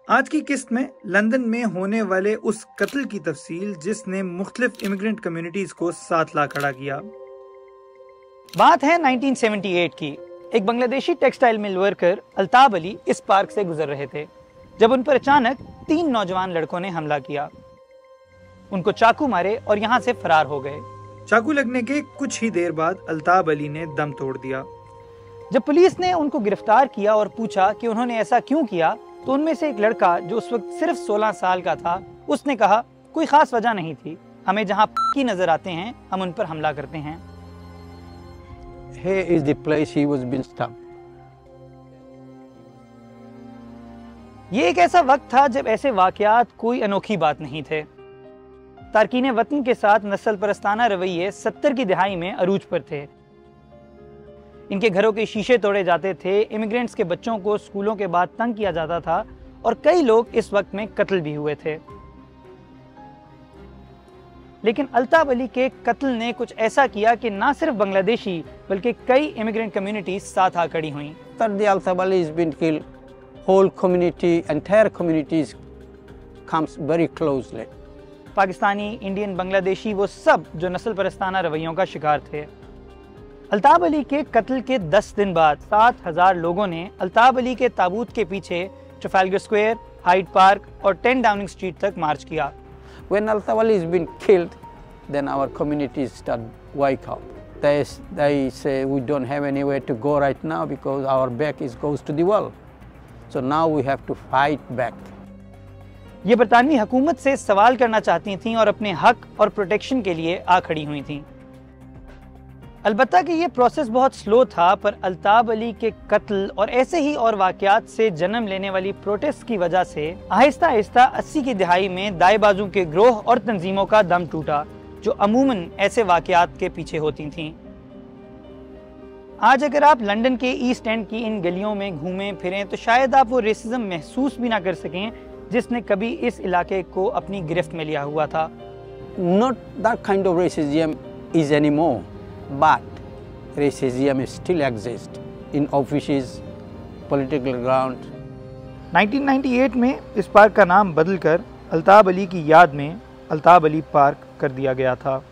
आज की किस्त में लंदन में होने वाले उस कत्ल की तफसील जिसने मुख्तलिफ इमिग्रेंट कम्युनिटीज को साथ ला खड़ा किया। बात है 1978 की। एक Bangladeshi textile mill worker Altab Ali इस पार्क से गुजर रहे थे जब उन पर अचानक 3 नौजवान लड़कों ने हमला किया, उनको चाकू मारे और यहाँ से फरार हो गए। चाकू लगने के कुछ ही देर बाद अल्ताब अली ने दम तोड़ दिया। जब पुलिस ने उनको गिरफ्तार किया और पूछा कि उन्होंने ऐसा क्यों किया, तो उनमें से एक लड़का जो उस वक्त सिर्फ 16 साल का था, उसने कहा कोई खास वजह नहीं थी, हमें जहाँ की नजर आते हैं हम उन पर हमला करते हैं। Here is the place he was being stabbed. ये एक ऐसा वक्त था जब ऐसे वाकयात कोई अनोखी बात नहीं थे। तारकीन वतन के साथ नस्ल परस्ताना रवैये 70 की दहाई में अरूज पर थे। इनके घरों के शीशे तोड़े जाते थे, इमिग्रेंट्स के बच्चों को स्कूलों के बाद तंग किया जाता था और कई लोग इस वक्त में कत्ल भी हुए थे। लेकिन अल्ताब अली के कत्ल ने कुछ ऐसा किया कि ना सिर्फ बांग्लादेशी बल्कि कई इमिग्रेंट कम्युनिटीज साथ आ खड़ी हुई। Altab Ali has been killed, whole community, entire communities comes very closely. Pakistani, Indian, Bangladeshi, वो सब जो नस्ल परस्ताना रवैयों का शिकार थे। अल्ताब अली के कत्ल के 10 दिन बाद 7000 लोगों ने अल्ताब अली के ताबूत के पीछे ट्रफालगर स्क्वायर, हाइड पार्क और 10 डाउनिंग स्ट्रीट तक मार्च किया। When Altab Ali has been killed, then our communities start wake up. They say we don't have anywhere to go right now because our back goes to the wall. So now we have to fight back. ये बरतानवी हुकूमत से सवाल करना चाहती थीं और अपने हक और प्रोटेक्शन के लिए आ खड़ी हुई थीं। अलबत्ता कि ये प्रोसेस बहुत स्लो था, पर अल्ताब अली के कत्ल और ऐसे ही और वाकयात से जन्म लेने वाली प्रोटेस्ट की वजह से आहिस्ता आहिस्ता 80 की दहाई में दाएं बाजू के ग्रोह और तंजीमों का दम टूटा जो अमूमन ऐसे वाकयात के पीछे होती थीं। आज अगर आप लंदन के ईस्ट एंड की इन गलियों में घूमें फिरें तो शायद आप वो रेसिज्म महसूस भी ना कर सकें जिसने कभी इस इलाके को अपनी गिरफ्त में लिया हुआ था। Not that kind of racism is anymore, but racism still exists in offices, political ground. 1998 में इस पार्क का नाम बदलकर अल्ताब अली की याद में अल्ताब अली पार्क कर दिया गया था।